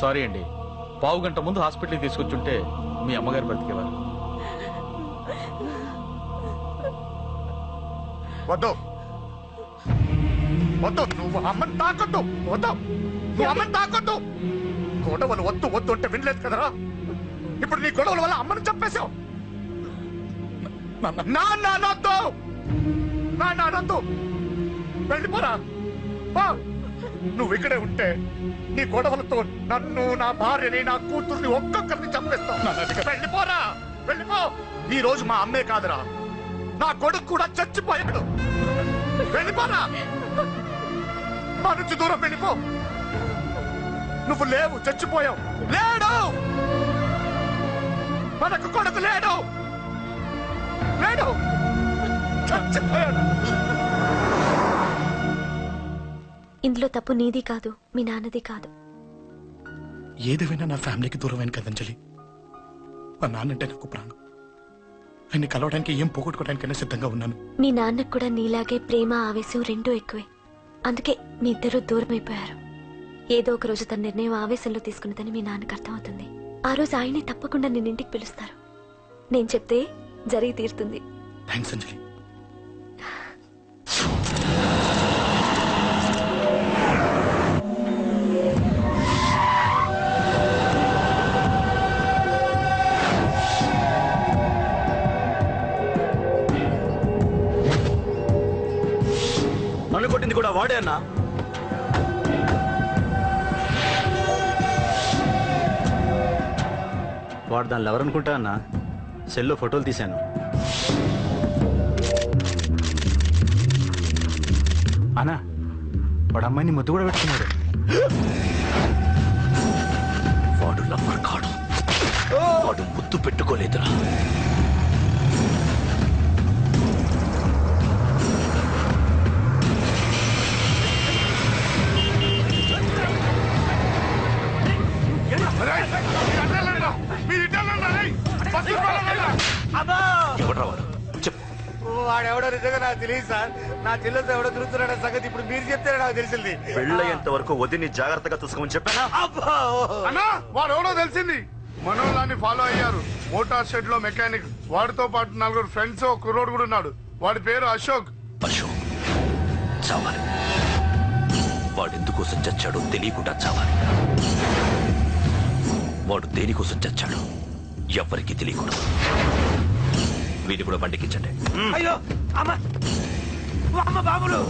Sorry అండి, పావు గంట ముందు హాస్పిటల్కి తీసుకొచ్చుంటే మీ అమ్మగారు బ్రతికేవారు. వద్దు వద్దు, నువ్వు అమ్మని తాకొద్దు. వద్దు, నువ్వు అమ్మని తాకొద్దు. గొడవలు వద్దు వద్దు అంటే వినలేదు కదరా. ఇప్పుడు నీ గొడవల వల్ల అమ్మని చంపేశావు. నాన్నొద్దు, నాన్నొద్దు, వెళ్ళిపోరా. నువ్వు ఇక్కడే ఉంటే నీ గొడవలతో నన్ను, నా భార్యని, నా కూతుర్ని ఒక్కొక్కరిని చంపేస్తావు. వెళ్ళిపోరా, వెళ్ళిపో. ఈ రోజు మా అమ్మే కాదురా, నా కొడుకు కూడా చచ్చిపోయాడు. వెళ్ళిపోరా, మా నుంచి దూరం వెళ్ళిపో. నువ్వు లేవు, చచ్చిపోయావు. లేడు, మనకు కొడుకు లేడు, లేడు, చచ్చిపోయాడు. ఇందులో తప్పు నీది కాదు, మీ నాన్నది కాదు. ఏదేమైనా నా ఫ్యామిలీకి దూరమైన కదంజలి. మా నాన్నంటే నాకు ప్రాణం. ఆయన్ని కలవడానికి ఏం పోగొట్టుకోవడానికైనా సిద్ధంగా ఉన్నాను. మీ నాన్నకు కూడా నీలాగే ప్రేమ, ఆవేశం రెండూ ఎక్కువే. అందుకే మీ ఇద్దరు దూరం అయిపోయారు. ఏదో ఒక రోజు తన నిర్ణయం ఆవేశంలో తీసుకున్నదని మీ నాన్నకు అర్థమవుతుంది. ఆ రోజు ఆయనే తప్పకుండా నిన్నింటికి పిలుస్తారు. నేను చెప్తే జరిగి తీరుతుంది. థ్యాంక్స్ అంజలి. నన్ను కొట్టింది కూడా వాడే అన్నా. వాడు దానిలో ఎవరనుకుంటా అన్నా, సెల్లో ఫోటోలు తీశాను. అన్నా వాడు అమ్మాయిని ముద్దు కూడా పెట్టుకున్నాడు. వాడు లవ్వర్ కాడు, వాడు ముద్దు పెట్టుకోలేదురా. వాడెవడో నిజంగా నాకు తెలియదు సార్. నా చెల్లెలతో ఎవడో తిరుగుతున్నాడ సంగతి ఇప్పుడు మీరు చెప్తే నాకు తెలిసింది. పెళ్ళయ్యేంత వరకు వదిని జాగ్రత్తగా చూసుకోమని చెప్పానా? అన్నా, వాడు ఎవడో తెలిసింది. మనోళ్ళని ఫాలో అయ్యారు. మోటార్ షెడ్ లో మెకానిక్, వాడితో పాటు 4 ఫ్రెండ్స్, ఒక కుర్రోడు కూడా ఉన్నాడు. వాడి పేరు అశోక్. అశోక్ చావాలి. వాడు ఎందుకోసం చచ్చాడో తెలియకుండా చావాలి. వాడు దేనికోసం చచ్చాడో ఎవ్వరికీ తెలియకూడదు. వీడిని కూడా బండికించండి. అయ్యో అమ్మ, అమ్మ బాబులు.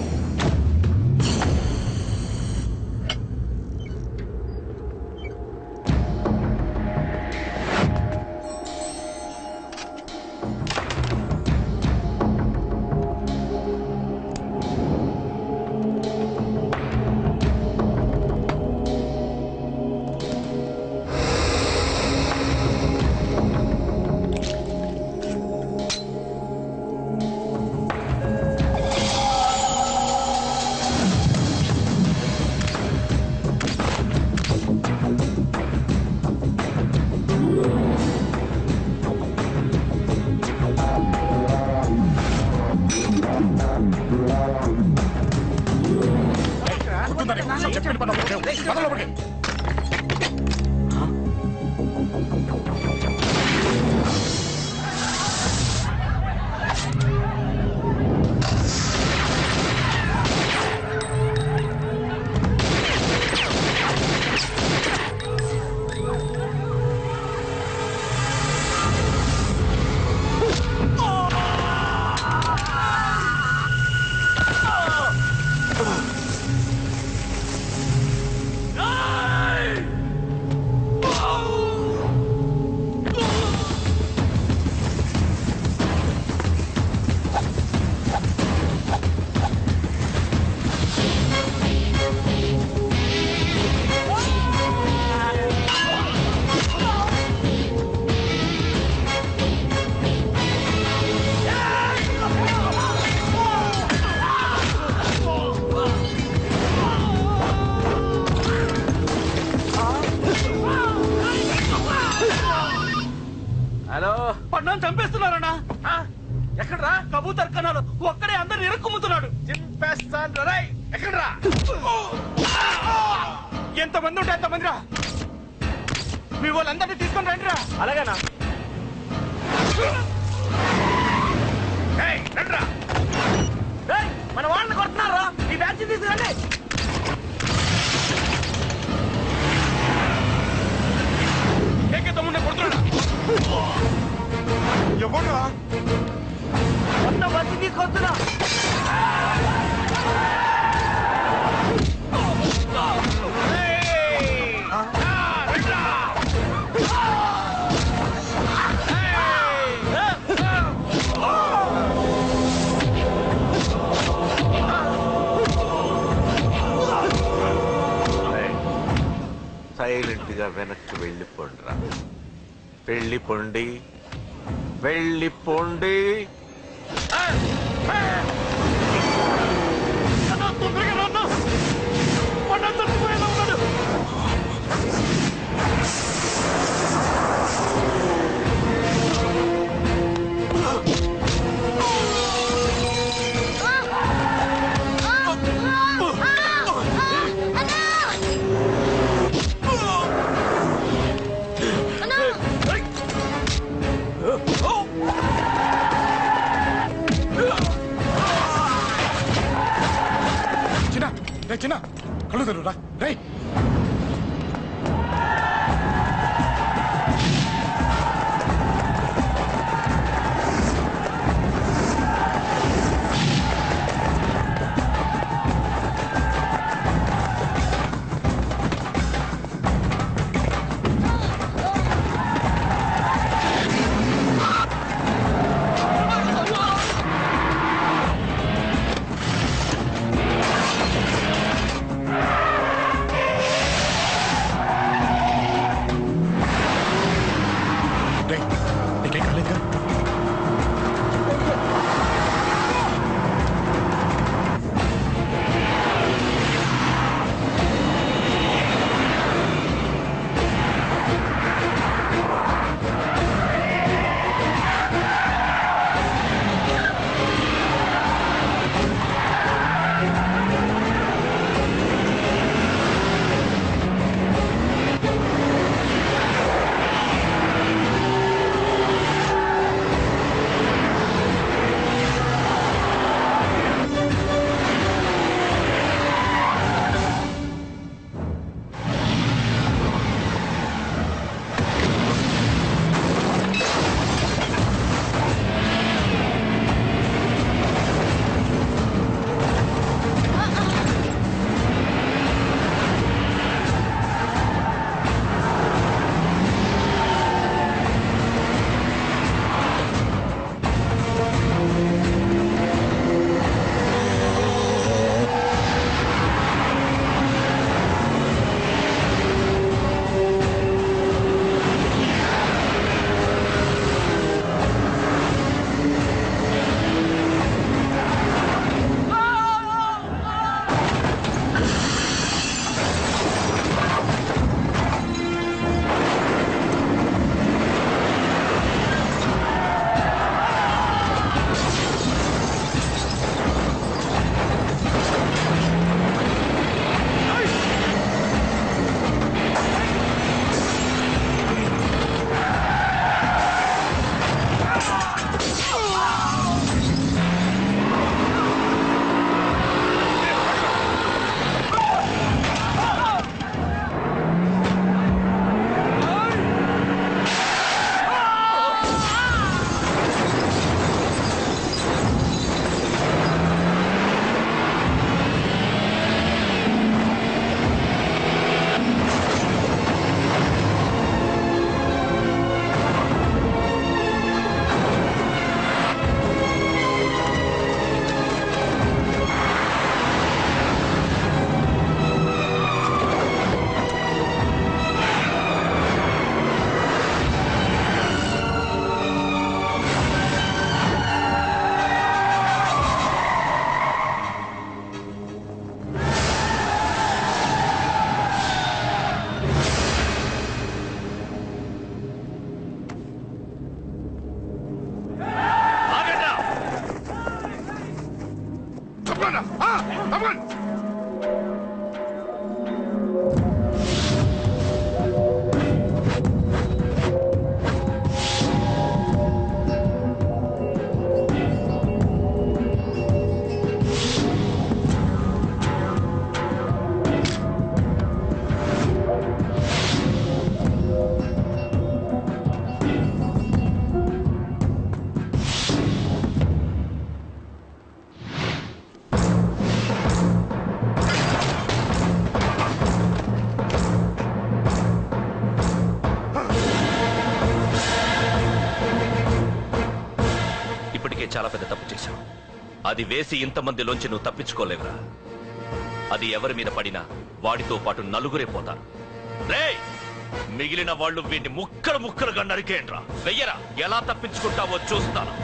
పడ్డాను చంపేస్తున్నారన్నా. ఎక్కడ్రా కబూతర్ కన్నాలు ఒక్కడే అందరిని ఇరుక్కుమ్ముతున్నాడు. చింపేస్తాను. ఎక్కడ్రా? ఎంతమంది ఉంటే అంతమందిరా. మీ వాళ్ళందరినీ తీసుకొని రండిరా. అలాగేనా? ఏయ్, మన వాళ్ళని కొడుతున్నారా? ఈ బ్యాచ్ తీసుకురండి. తమ్ముడిని కొడుతున్నా. ఎవరురా? మొత్తం వచ్చి తీసుకొస్తున్నా. సైలెంట్ గా వెనక్కి వెళ్ళిపోండిరా. వెళ్ళిపోండి, వెళ్ళిపోండి. చిన్న కళ్ళు తెరురా రే. నీకేం కాలేదుగా? చాలా పెద్ద తప్పు చేశావు. అది వేసి ఇంతమందిలోంచి నువ్వు తప్పించుకోలేవురా. అది ఎవరి మీద పడినా వాడితో పాటు నలుగురే పోతారు. రేయ్, మిగిలిన వాళ్ళు వీడిని ముక్కలు ముక్కలుగా నరికేయండ్రా. వెయ్యరా, ఎలా తప్పించుకుంటావో చూస్తాను.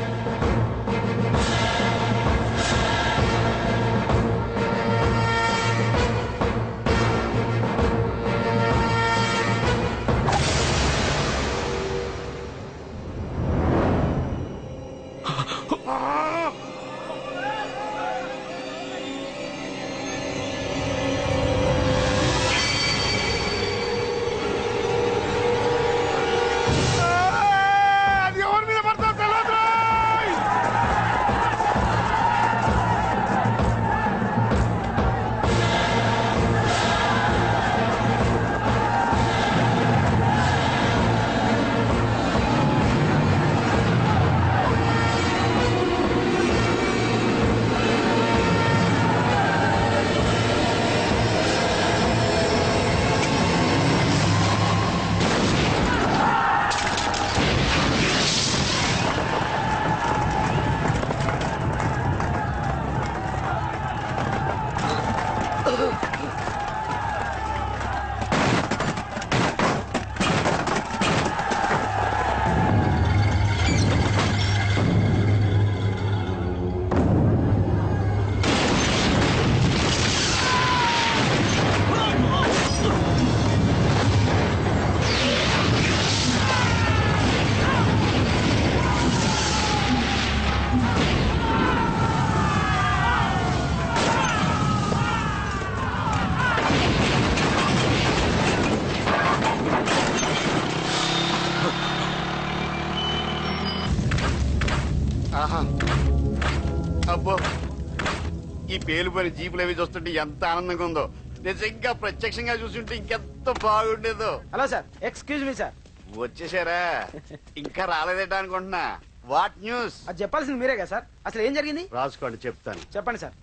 అది ఎవరి మీద పడతా తెలియదు. ఆహా, అబ్బో, ఈ పేలుపోయిన జీపులు అవి చూస్తుంటే ఎంత ఆనందంగా ఉందో. నిజంగా ప్రత్యక్షంగా చూస్తుంటే ఇంకెంత బాగుండేదో. Hello sir, excuse me sir. వచ్చేసారా? ఇంకా రాలేదేట అనుకుంటున్నా. What news? అది చెప్పాల్సింది మీరే కదా సార్. అసలు ఏం జరిగింది రాసుకోండి, చెప్తాను. చెప్పండి సార్.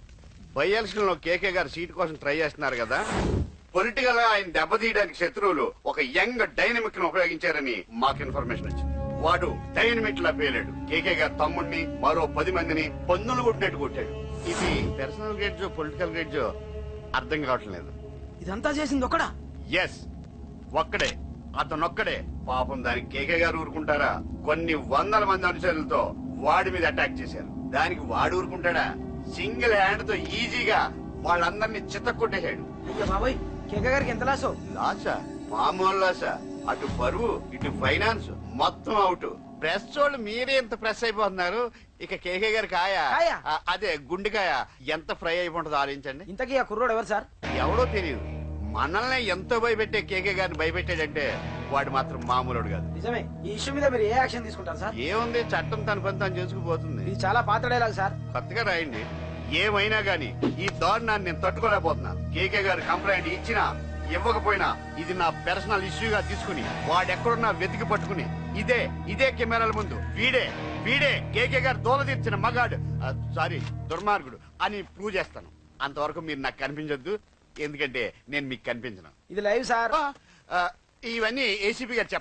బై ఎలక్షన్ లో కేకే గారు సీట్ కోసం ట్రై చేస్తున్నారు కదా. పొలిటికల్ గా ఆయన దెబ్బతీయడానికి శత్రువులు ఒక యంగ్ డైనమిక్ ను ఉపయోగించారని మాకు ఇన్ఫర్మేషన్ వచ్చింది. వాడు డైనమిక్ లా పేలాడు. కేకే గారు తమ్ముడిని, మరో 10 మందిని పన్నులు కొట్టినట్టు కొట్టాడు. ఇది పర్సనల్ గ్రేడ్జో పొలిటికల్ గ్రేడ్జో అర్థం కావట్లేదు. ఇదంతా చేసింది ఒకడా? ఎస్, ఒక్కడే, అతనొక్కడే. పాపం దానికి కేకే గారు ఊరుకుంటారా? కొన్ని వందల మంది అనుచరులతో వాడి మీద అటాక్ చేశారు. దానికి వాడు ఊరుకుంటాడా? సింగిల్ హ్యాండ్ తో ఈజీగా వాళ్ళందరినీ చిత్తకొట్టేశాడు. అయ్యో బాబాయ్, కేక గారికి ఎంత లాసో? లాసా? మామూలు లాసా? అటు పరువు, ఇటు ఫైనాన్స్, మొత్తం అవుట్. ప్రెస్ వాళ్ళు మీరే ఎంత ప్రెస్ అయిపోతున్నారు. ఇక కేకే గారి కాయ, కాయ? అదే గుండెకాయ ఎంత ఫ్రై అయిపోతుందో ఆలోచించండి. ఇంతకీ ఆ కుర్రోడు ఎవరు సార్? ఎవడో తెలియదు. మనల్ని ఎంతో భయపెట్టే కేకే గారిని భయపెట్టాడంటే వాడు మాత్రం మామూలుడు కాదు. నిజమే. ఈ ఇష్యూ మీద మీరు ఏ యాక్షన్ తీసుకుంటారు సార్? ఏముంది, చట్టం తన పని తను చేసుకుపోతుంది. ఇది చాలా పాత డైలాగ్ సార్. కొత్తగా రాయండి. ఏమైనా గాని ఈ దారుణాన్ని నేను తట్టుకోలేకపోతున్నా. కేకే గారు కంప్లైంట్ ఇచ్చినా ఇవ్వకపోయినా ఇది నా పర్సనల్ ఇష్యూగా తీసుకుని వాడెక్కడున్నా వెతికి పట్టుకుని ఇదే కెమెరాల ముందు వీడే కేకే గారు దోల తీర్చిన మగాడు, సారీ దుర్మార్గుడు అని ప్రూవ్ చేస్తాను. అంతవరకు మీరు నాకు కనిపించొద్దు, ఎందుకంటే నేను మీకు కనిపించను. ఇది లైవ్ సార్. ఇవన్నీ ఏసీపీ గారు చెప్ప